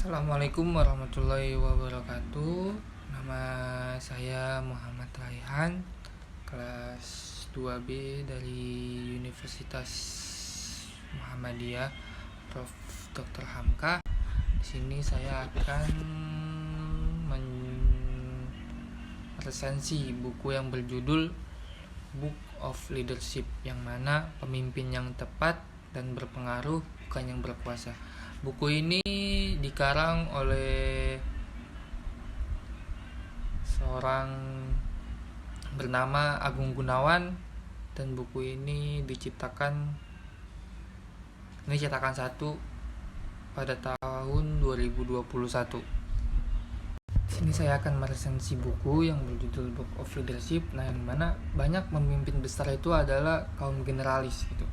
Assalamualaikum warahmatullahi wabarakatuh. Nama saya Muhammad Raihan, kelas 2B dari Universitas Muhammadiyah Prof. Dr. Hamka. Di sini saya akan meresensi buku yang berjudul Book of Leadership, yang mana pemimpin yang tepat dan berpengaruh bukan yang berkuasa. Buku ini dikarang oleh seorang bernama Agung Gunawan, dan buku ini cetakan 1 pada tahun 2021. Di sini saya akan meresensi buku yang berjudul Book of Leadership, yang mana banyak pemimpin besar itu adalah kaum generalis gitu.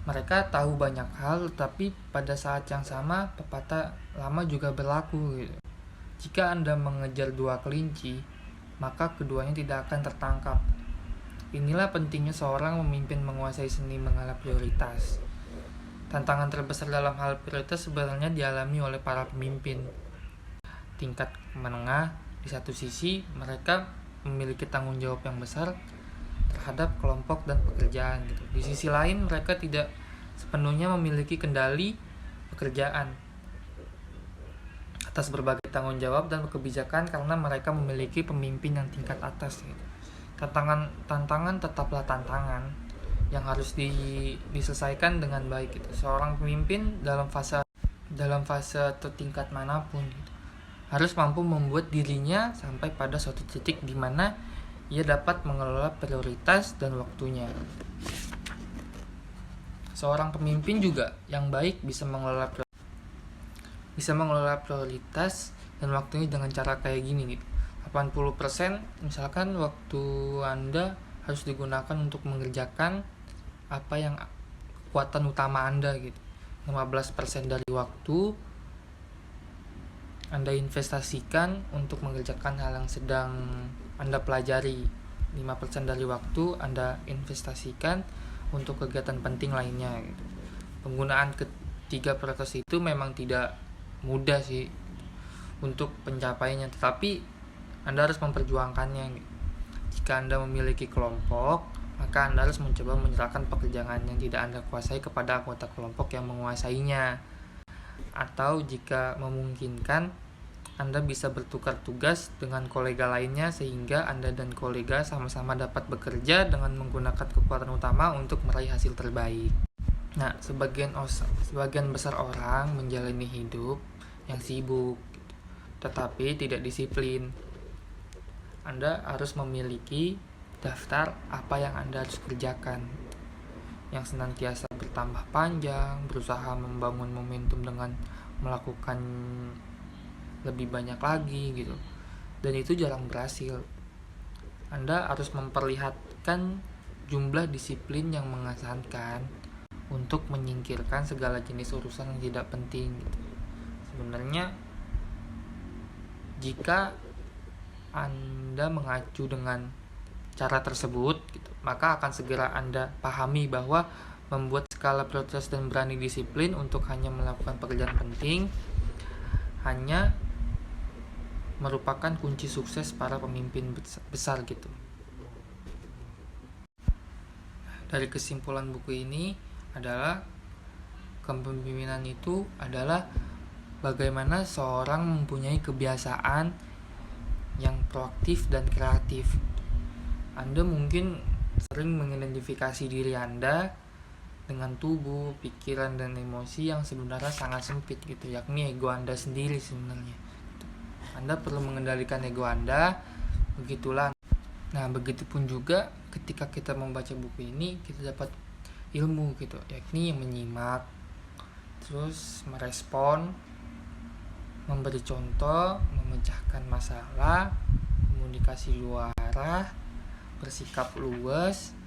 Mereka tahu banyak hal, tapi pada saat yang sama pepatah lama juga berlaku gitu. Jika Anda mengejar dua kelinci, maka keduanya tidak akan tertangkap. Inilah pentingnya seorang pemimpin menguasai seni mengalah prioritas. Tantangan terbesar dalam hal prioritas sebenarnya dialami oleh para pemimpin tingkat menengah. Di satu sisi, mereka memiliki tanggung jawab yang besar terhadap kelompok dan pekerjaan gitu. Di sisi lain, mereka tidak sepenuhnya memiliki kendali pekerjaan atas berbagai tanggung jawab dan kebijakan karena mereka memiliki pemimpin yang tingkat atas gitu. Tantangan tetaplah tantangan yang harus diselesaikan dengan baik gitu. Seorang pemimpin dalam fase atau tingkat manapun gitu, harus mampu membuat dirinya sampai pada suatu titik di mana ia dapat mengelola prioritas dan waktunya. Seorang pemimpin juga yang baik bisa mengelola prioritas dan waktunya dengan cara kayak gini gitu. 80% misalkan waktu Anda harus digunakan untuk mengerjakan apa yang kekuatan utama Anda gitu. 15% dari waktu Anda investasikan untuk mengerjakan hal yang sedang Anda pelajari. 5% dari waktu Anda investasikan untuk kegiatan penting lainnya gitu. Penggunaan ketiga prioritas itu memang tidak mudah sih untuk pencapaiannya, tetapi Anda harus memperjuangkannya gitu. Jika Anda memiliki kelompok, maka Anda harus mencoba menyerahkan pekerjaan yang tidak Anda kuasai kepada anggota kelompok yang menguasainya. Atau jika memungkinkan, Anda bisa bertukar tugas dengan kolega lainnya sehingga Anda dan kolega sama-sama dapat bekerja dengan menggunakan kekuatan utama untuk meraih hasil terbaik. Nah, sebagian besar orang menjalani hidup yang sibuk, tetapi tidak disiplin. Anda harus memiliki daftar apa yang Anda harus kerjakan, yang senantiasa bertambah panjang, berusaha membangun momentum dengan melakukan lebih banyak lagi gitu, dan itu jarang berhasil. Anda harus memperlihatkan jumlah disiplin yang mengesankan untuk menyingkirkan segala jenis urusan yang tidak penting gitu. Sebenarnya jika Anda mengacu dengan cara tersebut gitu, maka akan segera Anda pahami bahwa membuat skala prioritas dan berani disiplin untuk hanya melakukan pekerjaan penting hanya merupakan kunci sukses para pemimpin besar gitu. Dari kesimpulan buku ini adalah kepemimpinan itu adalah bagaimana seorang mempunyai kebiasaan yang proaktif dan kreatif. Anda mungkin sering mengidentifikasi diri Anda dengan tubuh, pikiran, dan emosi yang sebenarnya sangat sempit gitu, yakni ego Anda sendiri sebenarnya. Anda perlu mengendalikan ego Anda, begitulah. Nah, begitupun juga ketika kita membaca buku ini, kita dapat ilmu gitu, yakni menyimak, terus merespon, memberi contoh, memecahkan masalah, komunikasi luar arah, bersikap luas,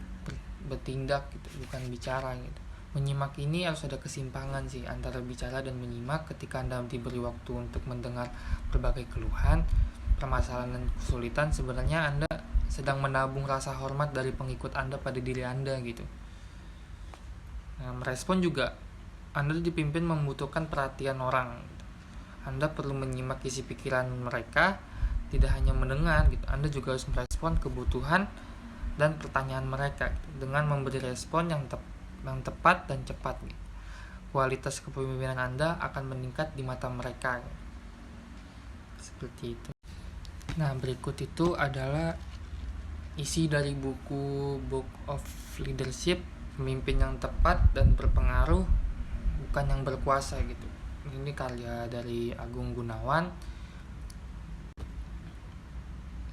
bertindak gitu, bukan bicara gitu. Menyimak ini harus ada kesimpangan sih antara bicara dan menyimak. Ketika Anda diberi waktu untuk mendengar berbagai keluhan, permasalahan dan kesulitan, sebenarnya Anda sedang menabung rasa hormat dari pengikut Anda pada diri Anda gitu. Nah, merespon juga Anda dipimpin membutuhkan perhatian orang. Anda perlu menyimak isi pikiran mereka, tidak hanya mendengar gitu. Anda juga harus merespon kebutuhan dan pertanyaan mereka gitu, dengan memberi respon yang tepat dan cepat gitu. Kualitas kepemimpinan Anda akan meningkat di mata mereka gitu. Seperti itu. Nah, berikut itu adalah isi dari buku Book of Leadership, pemimpin yang tepat dan berpengaruh, bukan yang berkuasa gitu. Ini karya dari Agung Gunawan.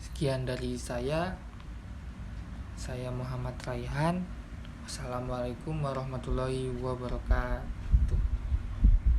Sekian dari saya Muhammad Raihan. Wassalamualaikum warahmatullahi wabarakatuh.